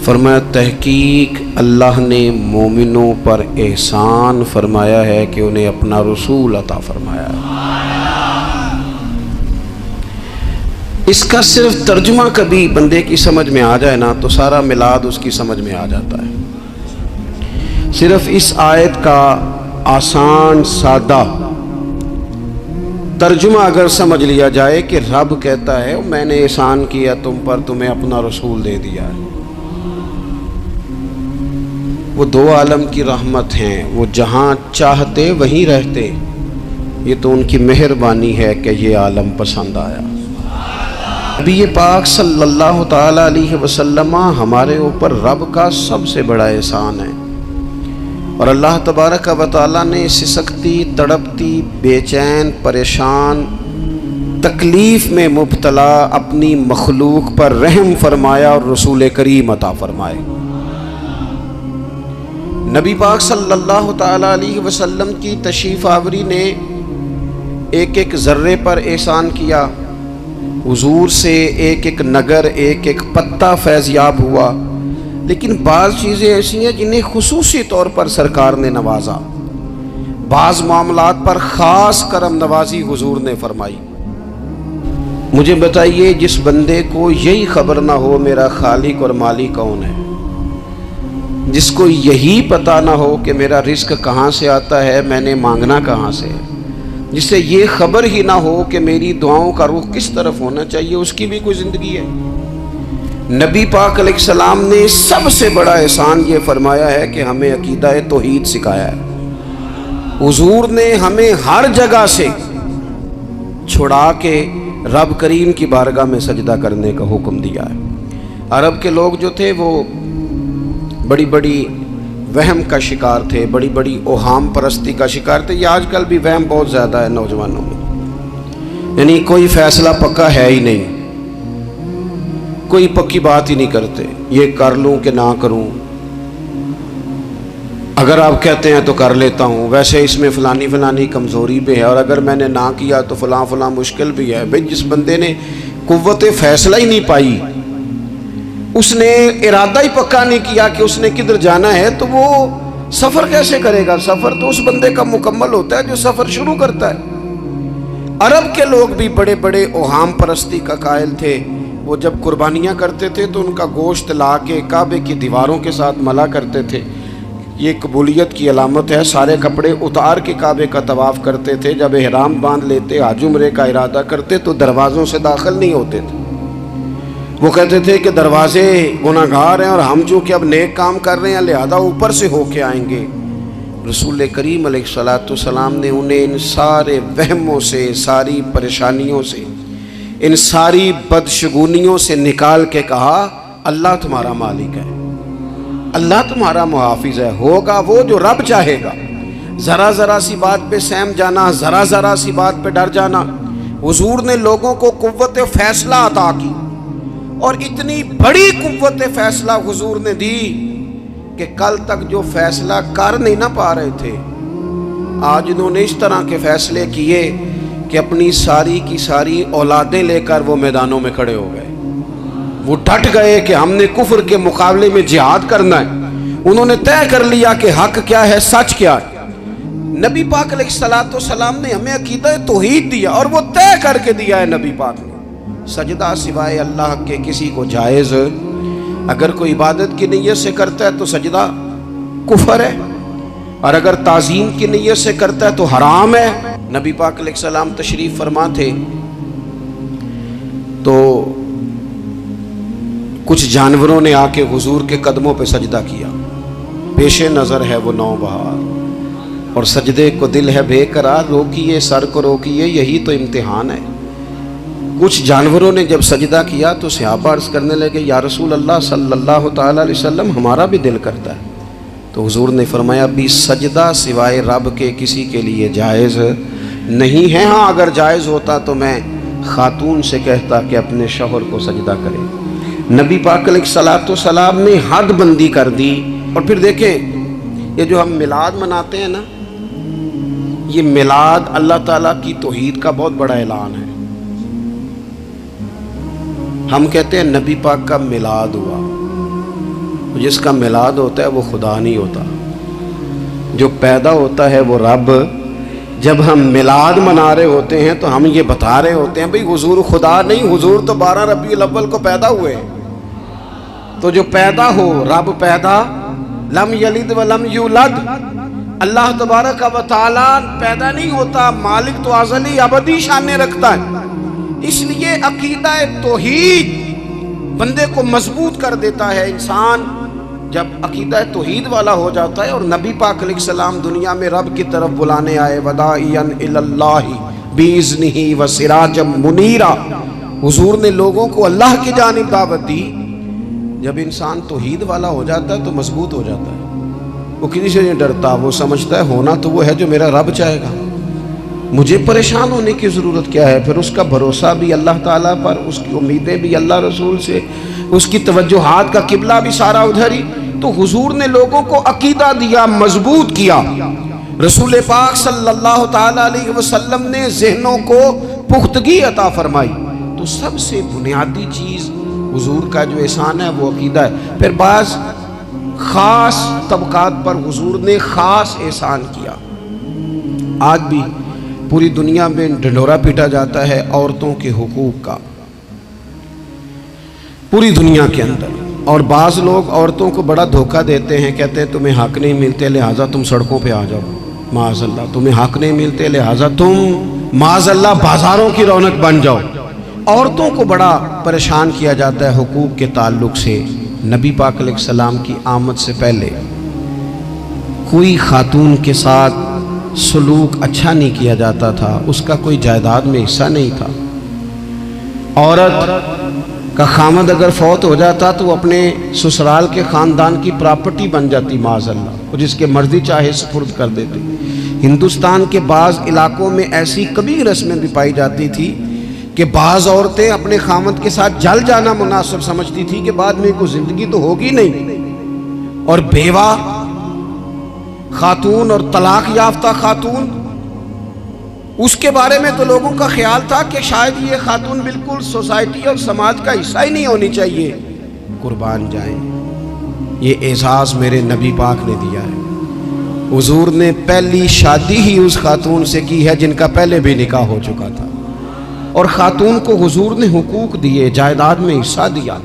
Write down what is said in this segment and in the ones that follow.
فرمایا تحقیق اللہ نے مومنوں پر احسان فرمایا ہے کہ انہیں اپنا رسول عطا فرمایا ہے۔ اس کا صرف ترجمہ کبھی بندے کی سمجھ میں آ جائے نا تو سارا میلاد اس کی سمجھ میں آ جاتا ہے۔ صرف اس آیت کا آسان سادہ ترجمہ اگر سمجھ لیا جائے کہ رب کہتا ہے میں نے احسان کیا تم پر، تمہیں اپنا رسول دے دیا ہے۔ وہ دو عالم کی رحمت ہیں، وہ جہاں چاہتے وہیں رہتے، یہ تو ان کی مہربانی ہے کہ یہ عالم پسند آیا۔ نبی پاک صلی اللہ تعالی علیہ وسلم ہمارے اوپر رب کا سب سے بڑا احسان ہے، اور اللہ تبارک و تعالیٰ نے سسکتی، تڑپتی، بے چین، پریشان، تکلیف میں مبتلا اپنی مخلوق پر رحم فرمایا اور رسول کریم عطا فرمائے۔ نبی پاک صلی اللہ تعالی علیہ وسلم کی تشریف آوری نے ایک ایک ذرے پر احسان کیا، حضور سے ایک ایک نگر، ایک ایک پتا فیضیاب ہوا، لیکن بعض چیزیں ایسی ہیں جنہیں خصوصی طور پر سرکار نے نوازا، بعض معاملات پر خاص کرم نوازی حضور نے فرمائی۔ مجھے بتائیے جس بندے کو یہی خبر نہ ہو میرا خالق اور مالک کون ہے، جس کو یہی پتہ نہ ہو کہ میرا رزق کہاں سے آتا ہے، میں نے مانگنا کہاں سے ہے، جس سے یہ خبر ہی نہ ہو کہ میری دعاؤں کا رخ کس طرف ہونا چاہیے، اس کی بھی کوئی زندگی ہے؟ نبی پاک علیہ السلام نے سب سے بڑا احسان یہ فرمایا ہے کہ ہمیں عقیدہ توحید سکھایا ہے۔ حضور نے ہمیں ہر جگہ سے چھڑا کے رب کریم کی بارگاہ میں سجدہ کرنے کا حکم دیا ہے۔ عرب کے لوگ جو تھے وہ بڑی بڑی وہم کا شکار تھے، بڑی بڑی اوہام پرستی کا شکار تھے۔ یہ آج کل بھی وہم بہت زیادہ ہے نوجوانوں میں، یعنی کوئی فیصلہ پکا ہے ہی نہیں، کوئی پکی بات ہی نہیں کرتے، یہ کر لوں کہ نہ کروں، اگر آپ کہتے ہیں تو کر لیتا ہوں، ویسے اس میں فلانی فلانی کمزوری بھی ہے، اور اگر میں نے نہ کیا تو فلاں فلاں مشکل بھی ہے۔ بھئی جس بندے نے قوت فیصلہ ہی نہیں پائی، اس نے ارادہ ہی پکا نہیں کیا کہ اس نے کدھر جانا ہے، تو وہ سفر کیسے کرے گا؟ سفر تو اس بندے کا مکمل ہوتا ہے جو سفر شروع کرتا ہے۔ عرب کے لوگ بھی بڑے بڑے اوہام پرستی کا قائل تھے، وہ جب قربانیاں کرتے تھے تو ان کا گوشت لا کے کعبے کی دیواروں کے ساتھ ملا کرتے تھے، یہ قبولیت کی علامت ہے۔ سارے کپڑے اتار کے کعبے کا طواف کرتے تھے، جب احرام باندھ لیتے، حج عمرے کا ارادہ کرتے تو دروازوں سے داخل نہیں ہوتے تھے۔ وہ کہتے تھے کہ دروازے گناہگار ہیں اور ہم چونکہ اب نیک کام کر رہے ہیں لہذا اوپر سے ہو کے آئیں گے۔ رسول کریم علیہ السلام نے انہیں ان سارے وہموں سے، ساری پریشانیوں سے، ان ساری بدشگونیوں سے نکال کے کہا اللہ تمہارا مالک ہے، اللہ تمہارا محافظ ہے، ہوگا وہ جو رب چاہے گا۔ ذرا ذرا سی بات پہ سہم جانا، ذرا ذرا سی بات پہ ڈر جانا، حضور نے لوگوں کو قوت فیصلہ عطا کی، اور اتنی بڑی قوت فیصلہ حضور نے دی کہ کل تک جو فیصلہ کر نہیں نہ پا رہے تھے، آج انہوں نے اس طرح کے فیصلے کیے کہ اپنی ساری کی ساری اولادیں لے کر وہ میدانوں میں کھڑے ہو گئے۔ وہ ڈٹ گئے کہ ہم نے کفر کے مقابلے میں جہاد کرنا ہے، انہوں نے طے کر لیا کہ حق کیا ہے، سچ کیا ہے۔ نبی پاک علیہ السلام نے ہمیں عقیدہ توحید دیا، اور وہ طے کر کے دیا ہے نبی پاک نے، سجدہ سوائے اللہ کے کسی کو جائز، اگر کوئی عبادت کی نیت سے کرتا ہے تو سجدہ کفر ہے، اور اگر تعظیم کی نیت سے کرتا ہے تو حرام ہے۔ نبی پاک علیہ السلام تشریف فرما تھے تو کچھ جانوروں نے آ کے حضور کے قدموں پہ سجدہ کیا، پیش نظر ہے وہ نوبہار، اور سجدے کو دل ہے بے قرار، روکیے سر کو روکیے، یہی تو امتحان ہے۔ کچھ جانوروں نے جب سجدہ کیا تو صحابہ عرض کرنے لگے یا رسول اللہ صلی اللہ تعالی علیہ وسلم ہمارا بھی دل کرتا ہے، تو حضور نے فرمایا بھی سجدہ سوائے رب کے کسی کے لیے جائز نہیں ہے، ہاں اگر جائز ہوتا تو میں خاتون سے کہتا کہ اپنے شوہر کو سجدہ کرے۔ نبی پاک علیہ السلام نے حد بندی کر دی۔ اور پھر دیکھیں یہ جو ہم میلاد مناتے ہیں نا، یہ میلاد اللہ تعالیٰ کی توحید کا بہت بڑا اعلان ہے۔ ہم کہتے ہیں نبی پاک کا میلاد ہوا، جس کا میلاد ہوتا ہے وہ خدا نہیں ہوتا، جو پیدا ہوتا ہے وہ رب۔ جب ہم میلاد منا رہے ہوتے ہیں تو ہم یہ بتا رہے ہوتے ہیں بھئی حضور خدا نہیں، حضور تو 12 ربیع الاول کو پیدا ہوئے۔ تو جو پیدا ہو، رب پیدا، لم یلد ولم یولد، اللہ تبارک و تعالی پیدا نہیں ہوتا، مالک تو ازلی ابدی شانیں رکھتا ہے۔ اس لیے عقیدہ توحید بندے کو مضبوط کر دیتا ہے۔ انسان جب عقیدہ توحید والا ہو جاتا ہے، اور نبی پاک علیہ السلام دنیا میں رب کی طرف بلانے آئے، وداعیا الی اللہ باذنہ وسراجا منیرا، حضور نے لوگوں کو اللہ کی جانب دعوت دی۔ جب انسان توحید والا ہو جاتا ہے تو مضبوط ہو جاتا ہے، وہ کسی سے نہیں ڈرتا، وہ سمجھتا ہے ہونا تو وہ ہے جو میرا رب چاہے گا، مجھے پریشان ہونے کی ضرورت کیا ہے۔ پھر اس کا بھروسہ بھی اللہ تعالیٰ پر، اس کی امیدیں بھی اللہ رسول سے، اس کی توجہات کا قبلہ بھی سارا ادھر ہی۔ تو حضور نے لوگوں کو عقیدہ دیا، مضبوط کیا۔ رسول پاک صلی اللہ تعالیٰ علیہ وسلم نے ذہنوں کو پختگی عطا فرمائی۔ تو سب سے بنیادی چیز حضور کا جو احسان ہے وہ عقیدہ ہے۔ پھر بعض خاص طبقات پر حضور نے خاص احسان کیا۔ آج بھی پوری دنیا میں ڈنڈورا پیٹا جاتا ہے عورتوں کے حقوق کا، پوری دنیا کے اندر، اور بعض لوگ عورتوں کو بڑا دھوکہ دیتے ہیں، کہتے ہیں تمہیں حق نہیں ملتے لہٰذا تم سڑکوں پہ آ جاؤ، معاذ اللہ، تمہیں حق نہیں ملتے لہٰذا تم معاذ اللہ بازاروں کی رونق بن جاؤ۔ عورتوں کو بڑا پریشان کیا جاتا ہے حقوق کے تعلق سے۔ نبی پاک علیہ السلام کی آمد سے پہلے کوئی خاتون کے ساتھ سلوک اچھا نہیں کیا جاتا تھا، اس کا کوئی جائیداد میں حصہ نہیں تھا۔ عورت کا خامد اگر فوت ہو جاتا تو وہ اپنے سسرال کے خاندان کی پراپرٹی بن جاتی، معاذ اللہ، اور جس کے مرضی چاہے سپرد کر دیتے۔ ہندوستان کے بعض علاقوں میں ایسی کبھی رسمیں بھی پائی جاتی تھی کہ بعض عورتیں اپنے خامد کے ساتھ جل جانا مناسب سمجھتی تھی کہ بعد میں کوئی زندگی تو ہوگی نہیں، اور بیوہ خاتون اور طلاق یافتہ خاتون، اس کے بارے میں تو لوگوں کا خیال تھا کہ شاید یہ خاتون بالکل سوسائٹی اور سماج کا حصہ ہی نہیں ہونی چاہیے۔ قربان جائیں، یہ اعزاز میرے نبی پاک نے دیا ہے۔ حضور نے پہلی شادی ہی اس خاتون سے کی ہے جن کا پہلے بھی نکاح ہو چکا تھا، اور خاتون کو حضور نے حقوق دیے، جائیداد میں حصہ دیا۔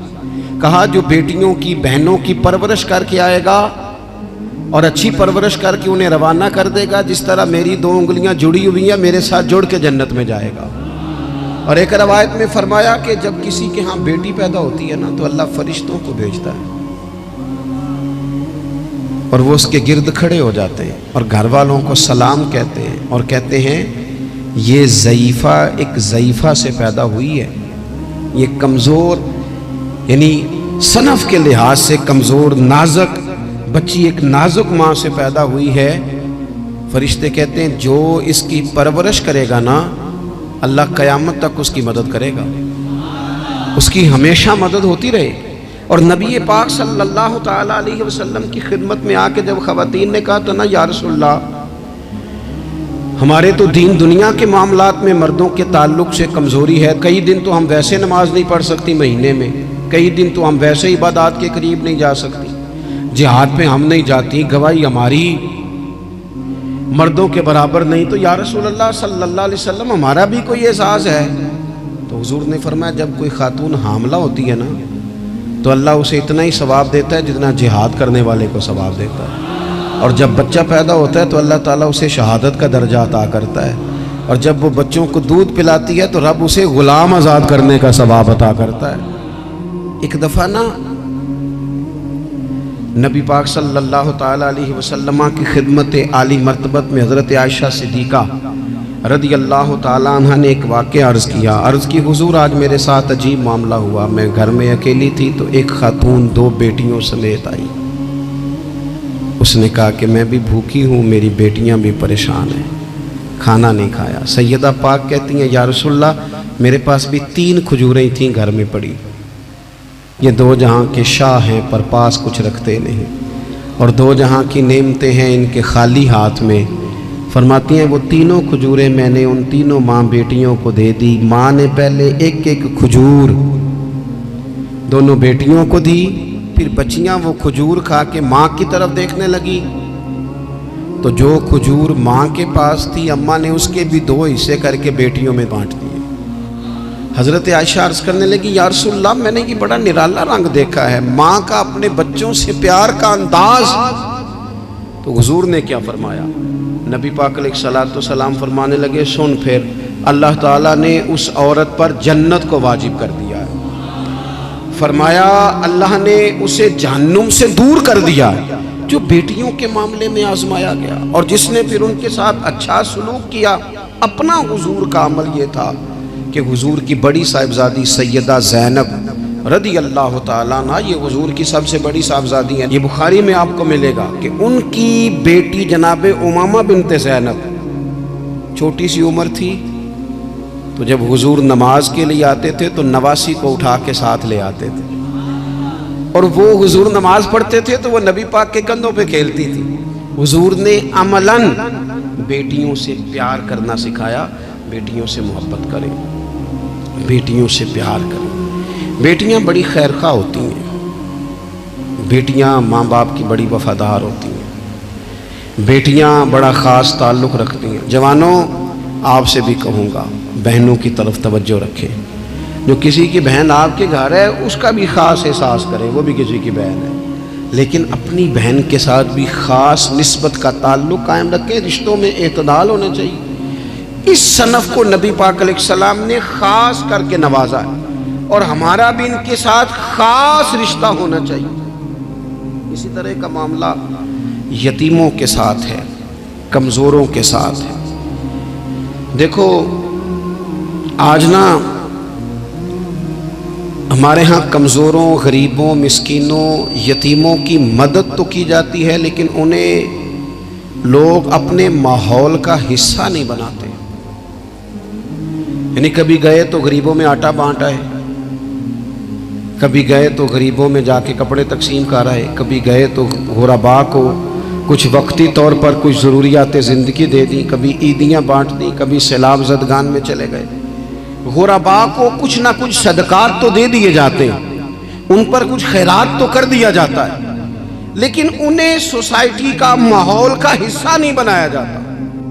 کہا جو بیٹیوں کی بہنوں کی پرورش کر کے آئے گا اور اچھی پرورش کر کے انہیں روانہ کر دے گا، جس طرح میری 2 انگلیاں جڑی ہوئی ہیں میرے ساتھ جڑ کے جنت میں جائے گا۔ اور ایک روایت میں فرمایا کہ جب کسی کے ہاں بیٹی پیدا ہوتی ہے نا تو اللہ فرشتوں کو بھیجتا ہے، اور وہ اس کے گرد کھڑے ہو جاتے ہیں اور گھر والوں کو سلام کہتے ہیں، اور کہتے ہیں یہ ضعیفہ ایک ضعیفہ سے پیدا ہوئی ہے، یہ کمزور، یعنی صنف کے لحاظ سے کمزور نازک بچی ایک نازک ماں سے پیدا ہوئی ہے۔ فرشتے کہتے ہیں جو اس کی پرورش کرے گا نا، اللہ قیامت تک اس کی مدد کرے گا، اس کی ہمیشہ مدد ہوتی رہے۔ اور نبی پاک صلی اللہ تعالیٰ علیہ وسلم کی خدمت میں آ کے جب خواتین نے کہا تو نا یا رسول اللہ، ہمارے تو دین دنیا کے معاملات میں مردوں کے تعلق سے کمزوری ہے، کئی دن تو ہم ویسے نماز نہیں پڑھ سکتی مہینے میں، کئی دن تو ہم ویسے عبادات کے قریب نہیں جا سکتی، جہاد پہ ہم نہیں جاتی، گواہی ہماری مردوں کے برابر نہیں، تو یا رسول اللہ صلی اللہ علیہ وسلم ہمارا بھی کوئی اعزاز ہے؟ تو حضور نے فرمایا جب کوئی خاتون حاملہ ہوتی ہے نا تو اللہ اسے اتنا ہی ثواب دیتا ہے جتنا جہاد کرنے والے کو ثواب دیتا ہے، اور جب بچہ پیدا ہوتا ہے تو اللہ تعالیٰ اسے شہادت کا درجہ عطا کرتا ہے، اور جب وہ بچوں کو دودھ پلاتی ہے تو رب اسے غلام آزاد کرنے کا ثواب عطا کرتا ہے۔ ایک دفعہ نا نبی پاک صلی اللہ تعالیٰ علیہ وسلم کی خدمت عالی مرتبت میں حضرت عائشہ صدیقہ رضی اللہ تعالیٰ عنہ نے ایک واقعہ عرض کیا۔ عرض کی حضور آج میرے ساتھ عجیب معاملہ ہوا، میں گھر میں اکیلی تھی تو ایک خاتون 2 بیٹیوں سمیت آئی۔ اس نے کہا کہ میں بھی بھوکی ہوں، میری بیٹیاں بھی پریشان ہیں، کھانا نہیں کھایا۔ سیدہ پاک کہتی ہیں یا رسول اللہ میرے پاس بھی 3 کھجوریں تھیں گھر میں پڑی، یہ 2 جہاں کے شاہ ہیں پر پاس کچھ رکھتے نہیں، اور 2 جہاں کی نعمتیں ہیں ان کے خالی ہاتھ میں۔ فرماتی ہیں وہ 3 کھجوریں میں نے ان 3 ماں بیٹیوں کو دے دی۔ ماں نے پہلے ایک کھجور دونوں بیٹیوں کو دی، پھر بچیاں وہ کھجور کھا کے ماں کی طرف دیکھنے لگی تو جو کھجور ماں کے پاس تھی اماں نے اس کے بھی 2 حصے کر کے بیٹیوں میں بانٹ دیے۔ حضرت عائشہ عرض کرنے لگی یا رسول اللہ میں نے یہ بڑا نرالا رنگ دیکھا ہے، ماں کا اپنے بچوں سے پیار کا انداز۔ تو حضور نے کیا فرمایا؟ نبی پاک علیہ الصلوۃ والسلام فرمانے لگے سن پھر اللہ تعالیٰ نے اس عورت پر جنت کو واجب کر دیا ہے، فرمایا اللہ نے اسے جہنم سے دور کر دیا جو بیٹیوں کے معاملے میں آزمایا گیا، اور جس نے پھر ان کے ساتھ اچھا سلوک کیا۔ اپنا حضور کا عمل یہ تھا کہ حضور کی بڑی صاحبزادی سیدہ زینب رضی اللہ تعالیٰ عنہ، یہ حضور کی سب سے بڑی صاحبزادی ہیں، یہ بخاری میں آپ کو ملے گا کہ ان کی بیٹی جناب امامہ بنت زینب چھوٹی سی عمر تھی، تو جب حضور نماز کے لیے آتے تھے تو نواسی کو اٹھا کے ساتھ لے آتے تھے، اور وہ حضور نماز پڑھتے تھے تو وہ نبی پاک کے کندھوں پہ کھیلتی تھی۔ حضور نے عملاً بیٹیوں سے پیار کرنا سکھایا، بیٹیوں سے محبت کریں، بیٹیوں سے پیار کریں۔ بیٹیاں بڑی خیرخواہ ہوتی ہیں، بیٹیاں ماں باپ کی بڑی وفادار ہوتی ہیں، بیٹیاں بڑا خاص تعلق رکھتی ہیں۔ جوانوں آپ سے بھی کہوں گا بہنوں کی طرف توجہ رکھیں، جو کسی کی بہن آپ کے گھر ہے اس کا بھی خاص احساس کریں، وہ بھی کسی کی بہن ہے، لیکن اپنی بہن کے ساتھ بھی خاص نسبت کا تعلق قائم رکھیں، رشتوں میں اعتدال ہونا چاہیے۔ اس صنف کو نبی پاک علیہ السلام نے خاص کر کے نوازا ہے، اور ہمارا بھی ان کے ساتھ خاص رشتہ ہونا چاہیے۔ اسی طرح کا معاملہ یتیموں کے ساتھ ہے، کمزوروں کے ساتھ ہے۔ دیکھو آج نا ہمارے ہاں کمزوروں، غریبوں، مسکینوں، یتیموں کی مدد تو کی جاتی ہے، لیکن انہیں لوگ اپنے ماحول کا حصہ نہیں بناتے۔ یعنی کبھی گئے تو غریبوں میں آٹا بانٹ آئے، کبھی گئے تو غریبوں میں جا کے کپڑے تقسیم کر آئے، کبھی گئے تو غرباء کو کچھ وقتی طور پر کچھ ضروریات زندگی دے دیں، کبھی عیدیاں بانٹ دیں، کبھی سیلاب زدگان میں چلے گئے۔ غرباء کو کچھ نہ کچھ صدقات تو دے دیے جاتے ہیں، ان پر کچھ خیرات تو کر دیا جاتا ہے، لیکن انہیں سوسائٹی کا ماحول کا حصہ نہیں بنایا جاتا۔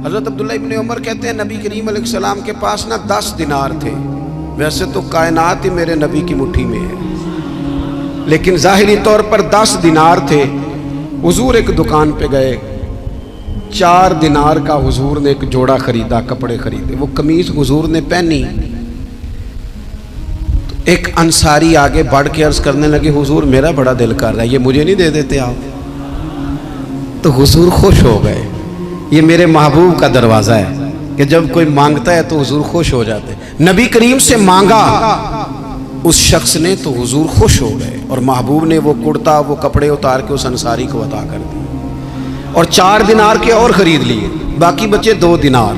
حضرت عبداللہ ابن عمر کہتے ہیں نبی کریم علیہ السلام کے پاس نا 10 دینار تھے، ویسے تو کائنات ہی میرے نبی کی مٹھی میں ہے، لیکن ظاہری طور پر 10 دینار تھے۔ حضور ایک دکان پہ گئے، 4 دینار کا حضور نے ایک جوڑا خریدا، کپڑے خریدے، وہ قمیض حضور نے پہنی تو ایک انصاری آگے بڑھ کے عرض کرنے لگے حضور میرا بڑا دل کر رہا ہے، یہ مجھے نہیں دے دیتے آپ؟ تو حضور خوش ہو گئے۔ یہ میرے محبوب کا دروازہ ہے کہ جب کوئی مانگتا ہے تو حضور خوش ہو جاتے ہیں۔ نبی کریم سے مانگا اس شخص نے تو حضور خوش ہو گئے، اور محبوب نے وہ کرتا، وہ کپڑے اتار کے اس انصاری کو عطا کر دی، اور 4 دینار کے اور خرید لیے، باقی بچے 2 دینار۔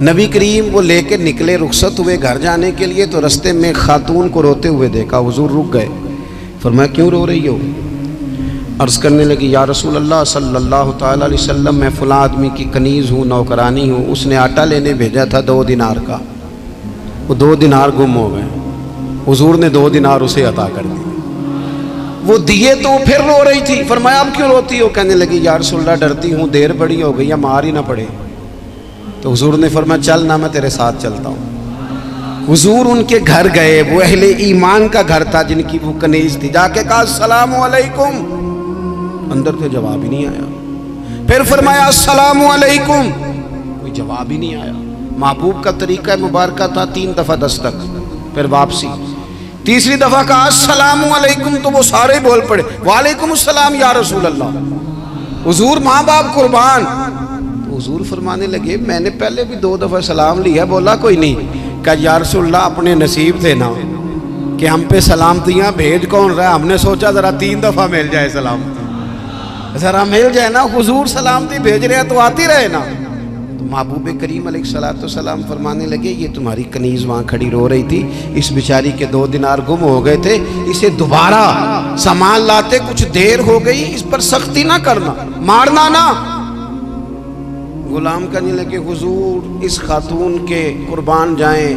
نبی کریم وہ لے کے نکلے، رخصت ہوئے گھر جانے کے لیے، تو رستے میں خاتون کو روتے ہوئے دیکھا، حضور رک گئے، فرمایا کیوں رو رہی ہو؟ عرض کرنے لگی یا رسول اللہ صلی اللہ تعالیٰ علیہ وسلم میں فلاں آدمی کی کنیز ہوں، نوکرانی ہوں، اس نے آٹا لینے بھیجا تھا 2 دینار کا، وہ 2 دینار گم ہو گئے، حضور نے 2 دینار اسے عطا کر دی، وہ دیے تو پھر رو رہی تھی۔ فرمایا اب کیوں روتی ہو؟ کہنے لگی یا رسول اللہ ڈرتی ہوں دیر بڑی ہو گئی یا مار ہی نہ پڑے۔ تو حضور نے فرمایا چل نہ میں تیرے ساتھ چلتا ہوں۔ حضور ان کے گھر گئے، وہ اہل ایمان کا گھر تھا جن کی وہ کنیز تھی، جا کے کہا السلام علیکم، اندر سے جواب ہی نہیں آیا۔ پھر فرمایا السلام علیکم، کوئی جواب ہی نہیں آیا۔ محبوب کا طریقہ مبارکہ تھا 3 دفعہ دستک، پھر واپسی، تیسری دفعہ کہا السلام علیکم تو وہ سارے بول پڑے وعلیکم السلام یا رسول اللہ، حضور ماں باپ قربان۔ تو حضور فرمانے لگے میں نے پہلے بھی 2 دفعہ سلام لیا، بولا کوئی نہیں، کہا یا رسول اللہ اپنے نصیب تھے نا کہ ہم پہ سلامتیاں بھیج کون رہا ہے، ہم نے سوچا ذرا 3 دفعہ مل جائے سلامتی، ذرا مل جائے نا، حضور سلامتی بھیج رہے ہیں تو آتی رہے نا۔ تو محبوب کریم علیہ الصلوۃ والسلام فرمانے لگے یہ تمہاری کنیز وہاں کھڑی رو رہی تھی، اس بیچاری کے 2 دینار گم ہو گئے تھے، اسے دوبارہ سامان لاتے کچھ دیر ہو گئی، اس پر سختی نہ کرنا، مارنا نہ۔ غلام کہنے لگے حضور اس خاتون کے قربان جائیں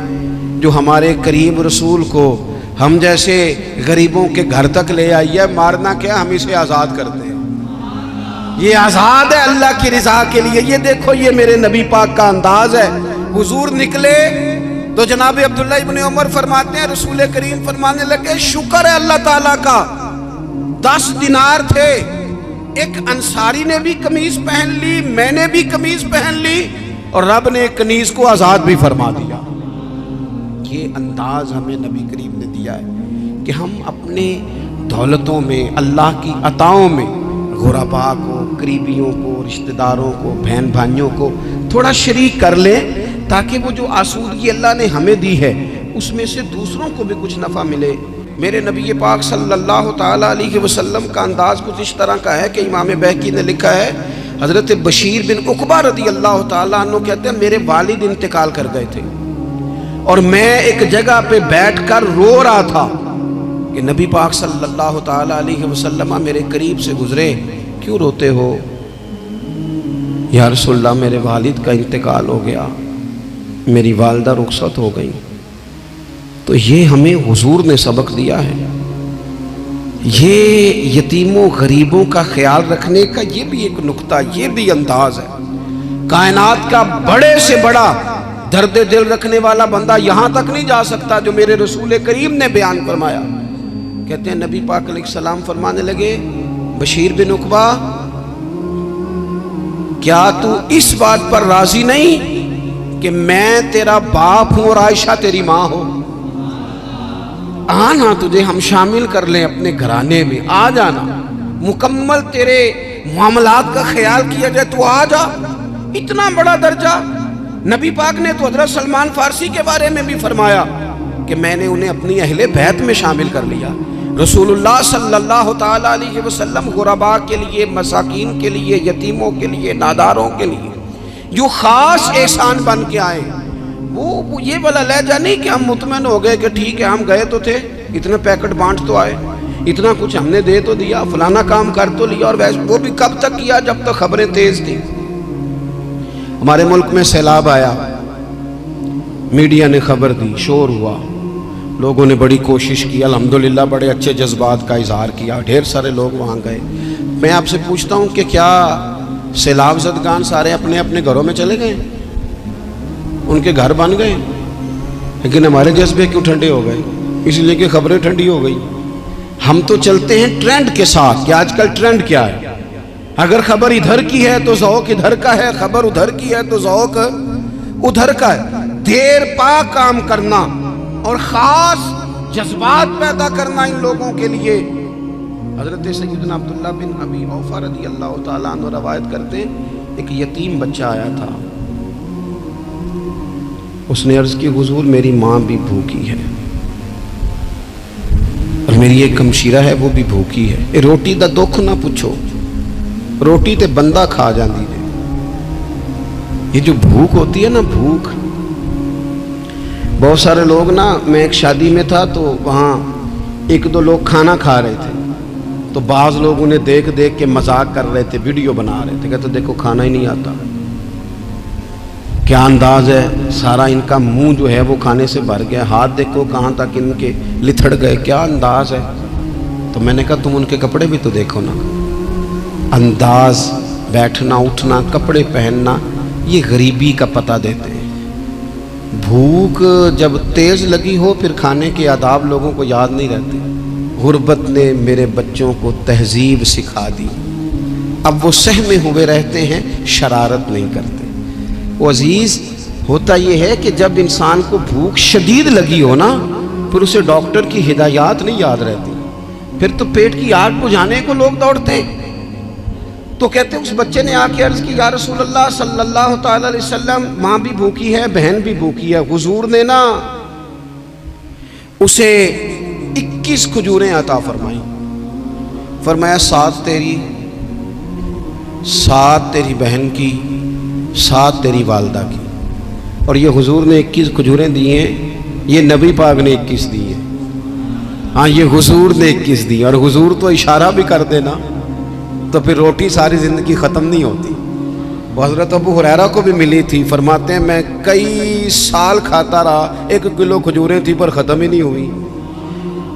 جو ہمارے کریم رسول کو ہم جیسے غریبوں کے گھر تک لے آئیے، مارنا کیا، ہم اسے آزاد کرتے ہیں، یہ آزاد ہے اللہ کی رضا کے لیے۔ یہ دیکھو یہ میرے نبی پاک کا انداز ہے۔ حضور نکلے تو جناب عبداللہ ابن عمر فرماتے ہیں رسول کریم فرمانے لگے شکر ہے اللہ تعالیٰ کا، 10 دینار تھے، ایک انصاری نے بھی قمیض پہن لی، میں نے بھی قمیض پہن لی، اور رب نے ایک کنیز کو آزاد بھی فرما دیا۔ یہ انداز ہمیں نبی کریم نے دیا ہے کہ ہم اپنے دولتوں میں، اللہ کی عطاؤں میں غرباء کو، قریبیوں کو، رشتہ داروں کو، بہن بھائیوں کو تھوڑا شریک کر لیں، تاکہ وہ جو آسودگی اللہ نے ہمیں دی ہے اس میں سے دوسروں کو بھی کچھ نفع ملے۔ میرے نبی پاک صلی اللہ تعالیٰ علیہ وسلم کا انداز کچھ اس طرح کا ہے کہ امام بہقی نے لکھا ہے، حضرت بشیر بن عقبہ رضی اللہ تعالیٰ عنہ کہتے ہیں میرے والد انتقال کر گئے تھے اور میں ایک جگہ پہ بیٹھ کر رو رہا تھا کہ نبی پاک صلی اللہ تعالیٰ علیہ وسلم میرے قریب سے گزرے، کیوں روتے ہو؟ یا رسول اللہ میرے والد کا انتقال ہو گیا، میری والدہ رخصت ہو گئی۔ تو یہ ہمیں حضور نے سبق دیا ہے، یہ یتیموں غریبوں کا خیال رکھنے کا یہ بھی ایک نقطہ، یہ بھی انداز ہے۔ کائنات کا بڑے سے بڑا درد دل رکھنے والا بندہ یہاں تک نہیں جا سکتا جو میرے رسول کریم نے بیان فرمایا۔ کہتے ہیں نبی پاک علیہ السلام فرمانے لگے بشیر بن عقبہ کیا تو اس بات پر راضی نہیں کہ میں تیرا باپ ہوں اور عائشہ تیری ماں ہو؟ آنا تجھے ہم شامل کر لیں اپنے گھرانے میں، آ جانا، مکمل تیرے معاملات کا خیال کیا جائے، تو آ جا۔ اتنا بڑا درجہ نبی پاک نے تو حضرت سلمان فارسی کے بارے میں بھی فرمایا کہ میں نے انہیں اپنی اہل بیت میں شامل کر لیا۔ رسول اللہ صلی اللہ تعالیٰ علیہ وسلم غرباء کے لیے، مساکین کے لیے، یتیموں کے لیے، ناداروں کے لیے جو خاص احسان بن کے آئے، وہ یہ والا لہجہ نہیں کہ ہم مطمئن ہو گئے کہ ٹھیک ہے ہم گئے تو تھے، اتنے پیکٹ بانٹ تو آئے، اتنا کچھ ہم نے دے تو دیا، فلانا کام کر تو لیا، اور ویسے وہ بھی کب تک کیا جب تک خبریں تیز تھیں۔ ہمارے ملک میں سیلاب آیا، میڈیا نے خبر دی، شور ہوا، لوگوں نے بڑی کوشش کی، الحمدللہ بڑے اچھے جذبات کا اظہار کیا، ڈھیر سارے لوگ وہاں گئے۔ میں آپ سے پوچھتا ہوں کہ کیا سیلاب زدگان سارے اپنے اپنے گھروں میں چلے گئے؟ ان کے گھر بن گئے، لیکن ہمارے جذبے کیوں ٹھنڈے ہو گئے؟ اس لیے کہ خبریں ٹھنڈی ہو گئی۔ ہم تو چلتے ہیں ٹرینڈ کے ساتھ کہ آج کل ٹرینڈ کیا ہے، اگر خبر ادھر کی ہے تو ذوق ادھر کا ہے، خبر ادھر کی ہے تو ذوق ادھر کا ہے۔ دیر پا کام کرنا اور خاص جذبات پیدا کرنا ان لوگوں کے لیے۔ حضرت سیدنا عبداللہ بن ابی اوفا رضی اللہ تعالیٰ عنہ روایت کرتے ہیں ایک یتیم بچہ آیا تھا، اس نے عرض کی حضور میری ماں بھی بھوکی ہے اور میری ایک ہمشیرہ ہے وہ بھی بھوکی ہے، روٹی دا دکھ نہ پوچھو، روٹی تے بندہ کھا جاندی ہے۔ یہ جو بھوک ہوتی ہے نا، بھوک، بہت سارے لوگ نا، میں ایک شادی میں تھا تو وہاں ایک دو لوگ کھانا کھا رہے تھے، تو بعض لوگ انہیں دیکھ دیکھ کے مذاق کر رہے تھے، ویڈیو بنا رہے تھے، کہتے دیکھو کھانا ہی نہیں آتا، کیا انداز ہے، سارا ان کا منہ جو ہے وہ کھانے سے بھر گیا، ہاتھ دیکھو کہاں تک ان کے لتھڑ گئے، کیا انداز ہے۔ تو میں نے کہا تم ان کے کپڑے بھی تو دیکھو نا، انداز، بیٹھنا اٹھنا، کپڑے پہننا، یہ غریبی کا پتہ دیتے ہیں۔ بھوک جب تیز لگی ہو پھر کھانے کے آداب لوگوں کو یاد نہیں رہتے۔ غربت نے میرے بچوں کو تہذیب سکھا دی، اب وہ سہمے ہوئے رہتے ہیں، شرارت نہیں کرتے۔ وہ عزیز ہوتا یہ ہے کہ جب انسان کو بھوک شدید لگی ہو نا، پھر اسے ڈاکٹر کی ہدایات نہیں یاد رہتی، پھر تو پیٹ کی آگ بجھانے کو لوگ دوڑتے ہیں۔ تو کہتے ہیں اس بچے نے آ کے عرض کی یا رسول اللہ صلی اللہ تعالی علیہ وسلم ماں بھی بھوکی ہے، بہن بھی بھوکی ہے۔ حضور نے نا اسے 21 کھجوریں عطا فرمائی، فرمایا 7 تیری، 7 تیری بہن کی، 7 تیری والدہ کی۔ اور یہ حضور نے 21 کھجوریں دی ہیں، یہ نبی پاک نے 21 دی ہیں، ہاں یہ حضور نے 21 دی۔ اور حضور تو اشارہ بھی کر دینا تو پھر روٹی ساری زندگی ختم نہیں ہوتی۔ وہ حضرت ابو ہریرہ کو بھی ملی تھی، فرماتے ہیں میں کئی سال کھاتا رہا، 1 کلو کھجوریں تھی پر ختم ہی نہیں ہوئی۔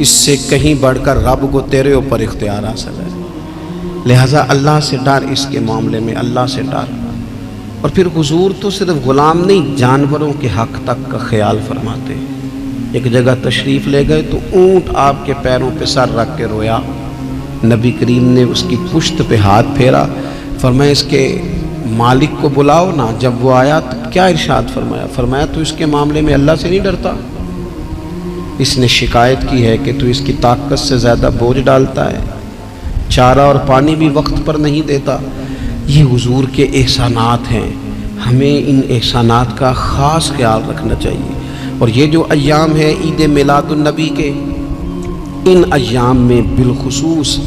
اس سے کہیں بڑھ کر رب کو تیرے اوپر اختیار حاصل ہے، لہٰذا اللہ سے ڈر، اس کے معاملے میں اللہ سے ڈر۔ اور پھر حضور تو صرف غلام نہیں، جانوروں کے حق تک کا خیال فرماتے۔ ایک جگہ تشریف لے گئے تو اونٹ آپ کے پیروں پہ سر رکھ کے رویا، نبی کریم نے اس کی پشت پہ ہاتھ پھیرا، فرمایا اس کے مالک کو بلاؤ نا۔ جب وہ آیا تو کیا ارشاد فرمایا؟ فرمایا تو اس کے معاملے میں اللہ سے نہیں ڈرتا، اس نے شکایت کی ہے کہ تو اس کی طاقت سے زیادہ بوجھ ڈالتا ہے، چارہ اور پانی بھی وقت پر نہیں دیتا۔ یہ حضور کے احسانات ہیں، ہمیں ان احسانات کا خاص خیال رکھنا چاہیے۔ اور یہ جو ایام ہے عید میلاد النبی کے، ان ایام میں بالخصوص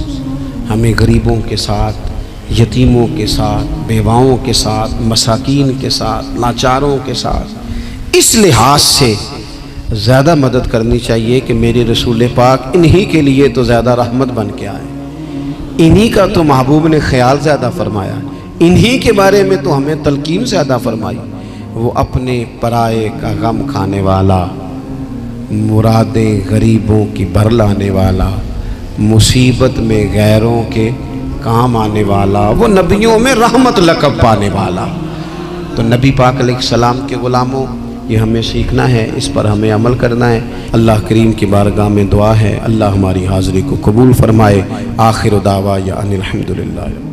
ہمیں غریبوں کے ساتھ، یتیموں کے ساتھ، بیواؤں کے ساتھ، مساکین کے ساتھ، لاچاروں کے ساتھ اس لحاظ سے زیادہ مدد کرنی چاہیے کہ میرے رسول پاک انہی کے لیے تو زیادہ رحمت بن کے آئے، انہی کا تو محبوب نے خیال زیادہ فرمایا، انہی کے بارے میں تو ہمیں تلقین زیادہ فرمائی۔ وہ اپنے پرائے کا غم کھانے والا، مرادیں غریبوں کی بھر لانے والا، مصیبت میں غیروں کے کام آنے والا، وہ نبیوں میں رحمت لقب پانے والا۔ تو نبی پاک علیہ السلام کے غلاموں، یہ ہمیں سیکھنا ہے، اس پر ہمیں عمل کرنا ہے۔ اللہ کریم کی بارگاہ میں دعا ہے اللہ ہماری حاضری کو قبول فرمائے۔ آخر دعوانا ان الحمدللہ۔